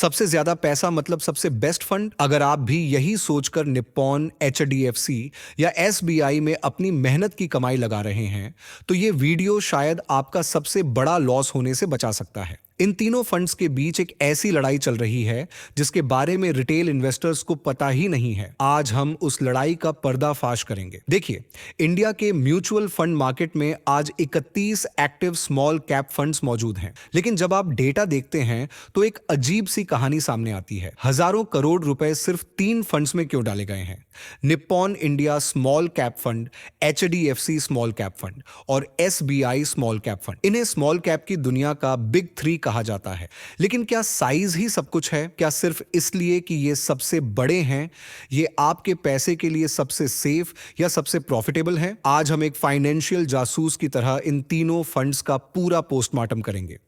सबसे ज्यादा पैसा मतलब सबसे बेस्ट फंड? अगर आप भी यही सोचकर निप्पॉन, एचडीएफसी या एसबीआई में अपनी मेहनत की कमाई लगा रहे हैं, तो ये वीडियो शायद आपका सबसे बड़ा लॉस होने से बचा सकता है। इन तीनों फंड्स के बीच एक ऐसी लड़ाई चल रही है जिसके बारे में रिटेल इन्वेस्टर्स को पता ही नहीं है। आज हम उस लड़ाई का पर्दाफाश करेंगे। देखिए, इंडिया के म्यूचुअल फंड मार्केट में आज 31 एक्टिव स्मॉल कैप फंड्स मौजूद हैं। लेकिन जब आप डेटा देखते हैं तो एक अजीब सी कहानी सामने आती है। हजारों करोड़ रुपए सिर्फ 3 फंड्स में क्यों डाले गए हैं? Nippon India small cap fund, HDFC small cap fund और एसबीआई स्मॉल कैप फंड। इन्हें स्मॉल कैप की दुनिया का बिग 3 कहा जाता है। लेकिन क्या साइज ही सब कुछ है? क्या सिर्फ इसलिए कि ये सबसे बड़े हैं, ये आपके पैसे के लिए सबसे सेफ या सबसे प्रॉफिटेबल है? आज हम एक फाइनेंशियल जासूस की तरह इन तीनों फंड्स का पूरा पोस्टमार्टम करेंगे।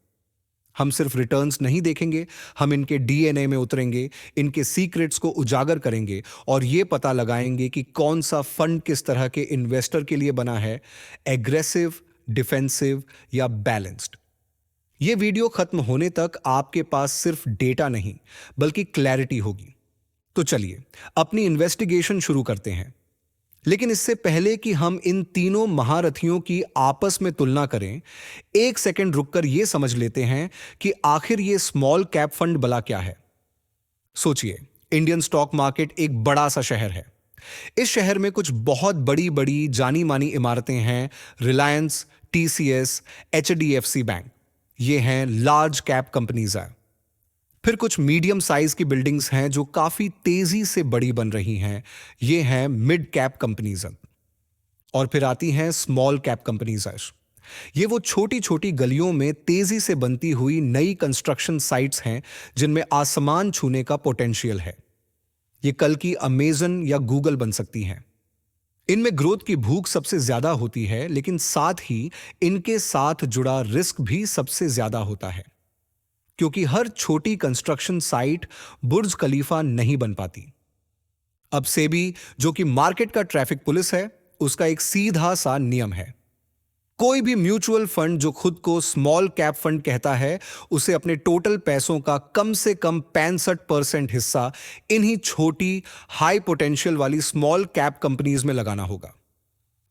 हम सिर्फ रिटर्न्स नहीं देखेंगे, हम इनके डीएनए में उतरेंगे, इनके सीक्रेट्स को उजागर करेंगे और ये पता लगाएंगे कि कौन सा फंड किस तरह के इन्वेस्टर के लिए बना है, एग्रेसिव, डिफेंसिव या बैलेंस्ड। ये वीडियो खत्म होने तक आपके पास सिर्फ डेटा नहीं बल्कि क्लैरिटी होगी। तो चलिए अपनी इन्वेस्टिगेशन शुरू करते हैं। लेकिन इससे पहले कि हम इन तीनों महारथियों की आपस में तुलना करें, एक सेकंड रुककर यह समझ लेते हैं कि आखिर यह स्मॉल कैप फंड भला क्या है। सोचिए, इंडियन स्टॉक मार्केट एक बड़ा सा शहर है। इस शहर में कुछ बहुत बड़ी बड़ी जानी मानी इमारतें हैं। रिलायंस, टीसीएस, एचडीएफसी बैंक, ये हैं लार्ज कैप कंपनीज हैं। फिर कुछ मीडियम साइज की बिल्डिंग्स हैं जो काफी तेजी से बड़ी बन रही हैं, ये हैं मिड कैप कंपनीज। और फिर आती हैं स्मॉल कैप कंपनीज। ये वो छोटी छोटी गलियों में तेजी से बनती हुई नई कंस्ट्रक्शन साइट्स हैं जिनमें आसमान छूने का पोटेंशियल है। ये कल की अमेजन या गूगल बन सकती हैं। इनमें ग्रोथ की भूख सबसे ज्यादा होती है, लेकिन साथ ही इनके साथ जुड़ा रिस्क भी सबसे ज्यादा होता है, क्योंकि हर छोटी कंस्ट्रक्शन साइट बुर्ज खलीफा नहीं बन पाती। अब सेबी, जो कि मार्केट का ट्रैफिक पुलिस है, उसका एक सीधा सा नियम है। कोई भी म्यूचुअल फंड जो खुद को स्मॉल कैप फंड कहता है, उसे अपने टोटल पैसों का कम से कम 65% हिस्सा इन्हीं छोटी हाई पोटेंशियल वाली स्मॉल कैप कंपनीज में लगाना होगा।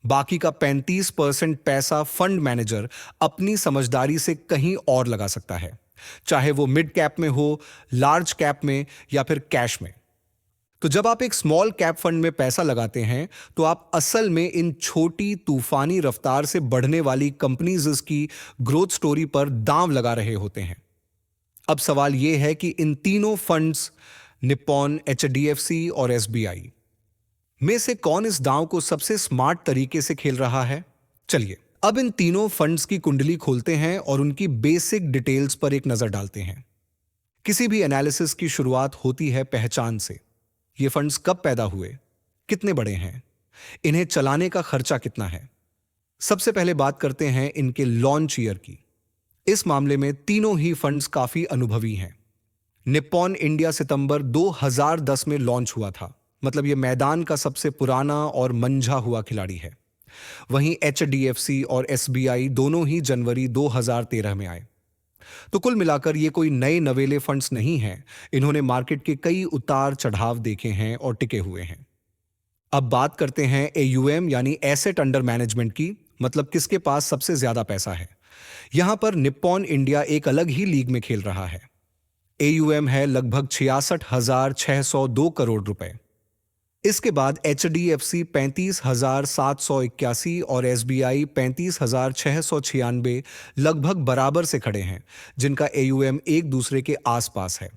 बाकी का 35% पैसा फंड मैनेजर अपनी समझदारी से कहीं और लगा सकता है, चाहे वो मिड कैप में हो, लार्ज कैप में या फिर कैश में। तो जब आप एक स्मॉल कैप फंड में पैसा लगाते हैं तो आप असल में इन छोटी तूफानी रफ्तार से बढ़ने वाली कंपनीज की ग्रोथ स्टोरी पर दांव लगा रहे होते हैं। अब सवाल यह है कि इन तीनों फंड्स, निप्पॉन, एचडीएफसी और एसबीआई में से कौन इस दांव को सबसे स्मार्ट तरीके से खेल रहा है? चलिए अब इन तीनों फंड्स की कुंडली खोलते हैं और उनकी बेसिक डिटेल्स पर एक नजर डालते हैं। किसी भी एनालिसिस की शुरुआत होती है पहचान से। ये फंड्स कब पैदा हुए, कितने बड़े हैं, इन्हें चलाने का खर्चा कितना है। सबसे पहले बात करते हैं इनके लॉन्च ईयर की। इस मामले में तीनों ही फंड्स काफी अनुभवी हैं। निप्पॉन इंडिया सितंबर 2010 में लॉन्च हुआ था, मतलब यह मैदान का सबसे पुराना और मंझा हुआ खिलाड़ी है। वहीं एचडीएफसी और एसबीआई दोनों ही जनवरी 2013 में आए। तो कुल मिलाकर ये कोई नए नवेले फंड्स नहीं हैं। इन्होंने मार्केट के कई उतार चढ़ाव देखे हैं और टिके हुए हैं। अब बात करते हैं एयूएम यानी एसेट अंडर मैनेजमेंट की, मतलब किसके पास सबसे ज्यादा पैसा है। यहां पर निप्पॉन इंडिया एक अलग ही लीग में खेल रहा है। एयूएम है लगभग 66,602 करोड़ रुपए। इसके बाद एचडीएफसी 35,781 और एसबीआई 35,696 लगभग बराबर से खड़े हैं, जिनका एयूएम एक दूसरे के आसपास है।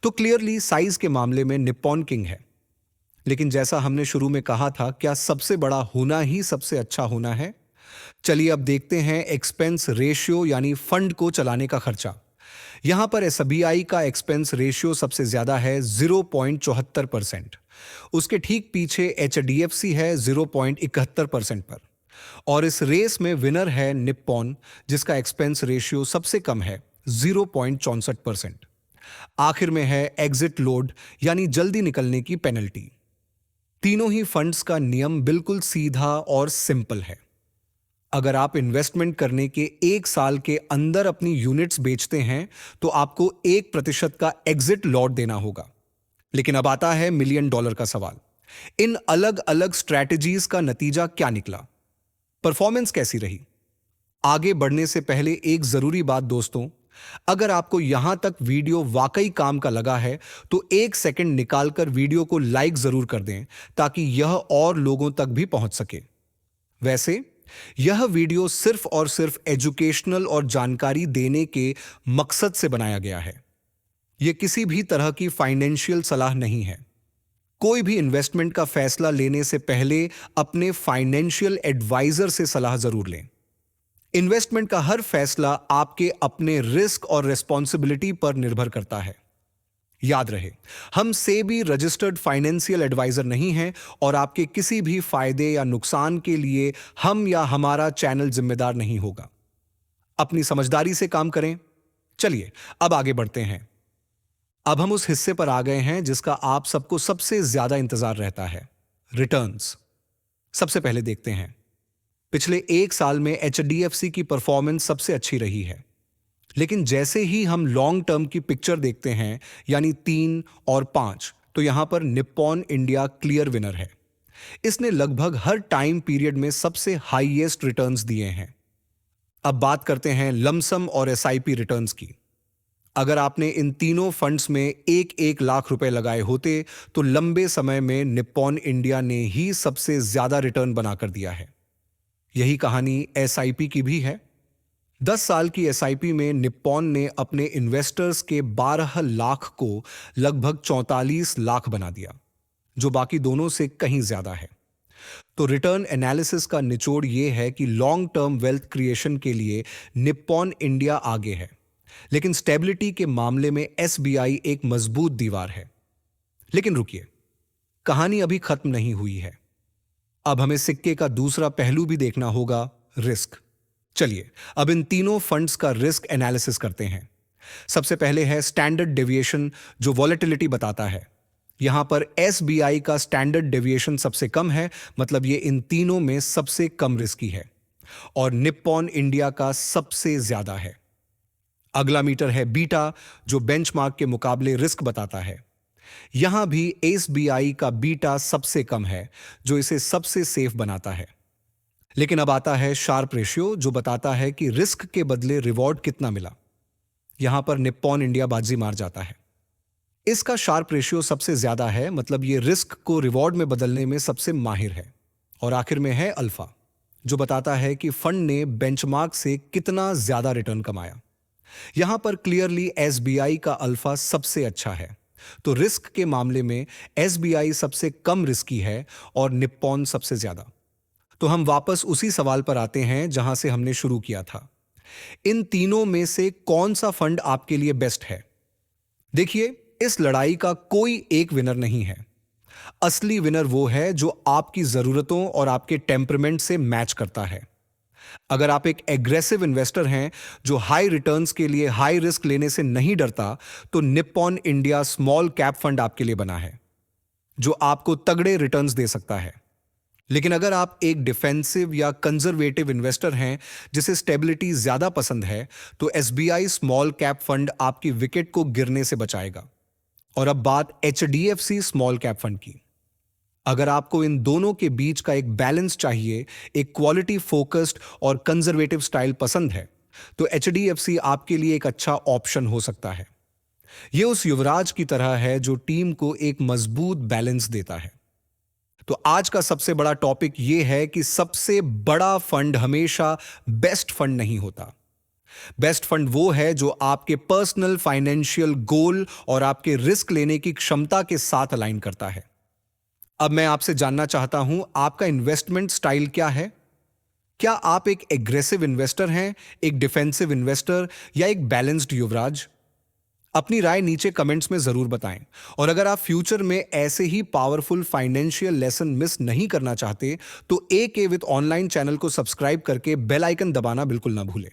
तो क्लियरली साइज के मामले में निप्पॉन किंग है। लेकिन जैसा हमने शुरू में कहा था, क्या सबसे बड़ा होना ही सबसे अच्छा होना है? चलिए अब देखते हैं एक्सपेंस रेशियो यानी फंड को चलाने का खर्चा। यहां पर एसबीआई का एक्सपेंस रेशियो सबसे ज्यादा है 0.74%। उसके ठीक पीछे एचडीएफसी है 0.71% पर। और इस रेस में विनर है निप्पॉन, जिसका एक्सपेंस रेशियो सबसे कम है 0.64%। आखिर में है एग्जिट लोड यानी जल्दी निकलने की पेनल्टी। तीनों ही फंड्स का नियम बिल्कुल सीधा और सिंपल है। अगर आप इन्वेस्टमेंट करने के 1 साल के अंदर अपनी यूनिट्स बेचते हैं तो आपको 1% का एग्जिट लॉट देना होगा। लेकिन अब आता है $1,000,000 का सवाल। इन अलग अलग स्ट्रैटेजीज का नतीजा क्या निकला? परफॉर्मेंस कैसी रही? आगे बढ़ने से पहले एक जरूरी बात दोस्तों, अगर आपको यहां तक वीडियो वाकई काम का लगा है तो 1 सेकंड निकालकर वीडियो को लाइक जरूर कर दें ताकि यह और लोगों तक भी पहुंच सके। वैसे यह वीडियो सिर्फ और सिर्फ एजुकेशनल और जानकारी देने के मकसद से बनाया गया है। यह किसी भी तरह की फाइनेंशियल सलाह नहीं है। कोई भी इन्वेस्टमेंट का फैसला लेने से पहले अपने फाइनेंशियल एडवाइजर से सलाह जरूर लें। इन्वेस्टमेंट का हर फैसला आपके अपने रिस्क और रिस्पॉन्सिबिलिटी पर निर्भर करता है। याद रहे, हम सेबी रजिस्टर्ड फाइनेंशियल एडवाइजर नहीं हैं और आपके किसी भी फायदे या नुकसान के लिए हम या हमारा चैनल जिम्मेदार नहीं होगा। अपनी समझदारी से काम करें। चलिए अब आगे बढ़ते हैं। अब हम उस हिस्से पर आ गए हैं जिसका आप सबको सबसे ज्यादा इंतजार रहता है, रिटर्न्स। सबसे पहले देखते हैं, पिछले 1 साल में एचडीएफसी की परफॉर्मेंस सबसे अच्छी रही है। लेकिन जैसे ही हम लॉन्ग टर्म की पिक्चर देखते हैं, यानी 3 और 5, तो यहां पर निप्पॉन इंडिया क्लियर विनर है। इसने लगभग हर टाइम पीरियड में सबसे हाईएस्ट रिटर्न्स दिए हैं। अब बात करते हैं लमसम और एसआईपी रिटर्न्स की। अगर आपने इन तीनों फंड्स में 1-1 लाख रुपए लगाए होते तो लंबे समय में निप्पॉन इंडिया ने ही सबसे ज्यादा रिटर्न बनाकर दिया है। यही कहानी एसआईपी की भी है। 10 साल की एसआईपी में निप्पॉन ने अपने इन्वेस्टर्स के 12 लाख को लगभग 44 लाख बना दिया, जो बाकी दोनों से कहीं ज्यादा है। तो रिटर्न एनालिसिस का निचोड़ यह है कि लॉन्ग टर्म वेल्थ क्रिएशन के लिए निप्पॉन इंडिया आगे है, लेकिन स्टेबिलिटी के मामले में एसबीआई एक मजबूत दीवार है। लेकिन रुकिए, कहानी अभी खत्म नहीं हुई है। अब हमें सिक्के का दूसरा पहलू भी देखना होगा, रिस्क। चलिए अब इन तीनों फंड्स का रिस्क एनालिसिस करते हैं। सबसे पहले है स्टैंडर्ड डेविएशन, जो वॉलेटिलिटी बताता है। यहां पर एसबीआई का स्टैंडर्ड डेविएशन सबसे कम है, मतलब ये इन तीनों में सबसे कम रिस्की है, और निप्पॉन इंडिया का सबसे ज्यादा है। अगला मीटर है बीटा, जो बेंचमार्क के मुकाबले रिस्क बताता है। यहां भी एसबीआई का बीटा सबसे कम है, जो इसे सबसे सेफ बनाता है। लेकिन अब आता है शार्प रेशियो, जो बताता है कि रिस्क के बदले रिवॉर्ड कितना मिला। यहां पर निप्पॉन इंडिया बाजी मार जाता है। इसका शार्प रेशियो सबसे ज्यादा है, मतलब ये रिस्क को रिवॉर्ड में बदलने में सबसे माहिर है। और आखिर में है अल्फा, जो बताता है कि फंड ने बेंचमार्क से कितना ज्यादा रिटर्न कमाया। यहां पर क्लियरली एसबीआई का अल्फा सबसे अच्छा है। तो रिस्क के मामले में एसबीआई सबसे कम रिस्की है और निप्पॉन सबसे ज्यादा। तो हम वापस उसी सवाल पर आते हैं जहां से हमने शुरू किया था। इन तीनों में से कौन सा फंड आपके लिए बेस्ट है? देखिए, इस लड़ाई का कोई एक विनर नहीं है। असली विनर वो है जो आपकी जरूरतों और आपके टेम्परमेंट से मैच करता है। अगर आप एक एग्रेसिव इन्वेस्टर हैं जो हाई रिटर्न्स के लिए हाई रिस्क लेने से नहीं डरता, तो Nippon India small cap fund आपके लिए बना है, जो आपको तगड़े रिटर्न्स दे सकता है। लेकिन अगर आप एक डिफेंसिव या कंजर्वेटिव इन्वेस्टर हैं जिसे स्टेबिलिटी ज्यादा पसंद है, तो एसबीआई स्मॉल कैप फंड आपकी विकेट को गिरने से बचाएगा। और अब बात एचडीएफसी स्मॉल कैप फंड की। अगर आपको इन दोनों के बीच का एक बैलेंस चाहिए, एक क्वालिटी फोकस्ड और कंजर्वेटिव स्टाइल पसंद है, तो एचडीएफसी आपके लिए एक अच्छा ऑप्शन हो सकता है। यह उस युवराज की तरह है जो टीम को एक मजबूत बैलेंस देता है। तो आज का सबसे बड़ा टॉपिक यह है कि सबसे बड़ा फंड हमेशा बेस्ट फंड नहीं होता। बेस्ट फंड वो है जो आपके पर्सनल फाइनेंशियल गोल और आपके रिस्क लेने की क्षमता के साथ अलाइन करता है। अब मैं आपसे जानना चाहता हूं, आपका इन्वेस्टमेंट स्टाइल क्या है? क्या आप एक एग्रेसिव इन्वेस्टर हैं, एक डिफेंसिव इन्वेस्टर, या एक बैलेंस्ड युवराज? अपनी राय नीचे कमेंट्स में जरूर बताएं। और अगर आप फ्यूचर में ऐसे ही पावरफुल फाइनेंशियल लेसन मिस नहीं करना चाहते, तो AK विद ऑनलाइन चैनल को सब्सक्राइब करके बेल आइकन दबाना बिल्कुल ना भूलें।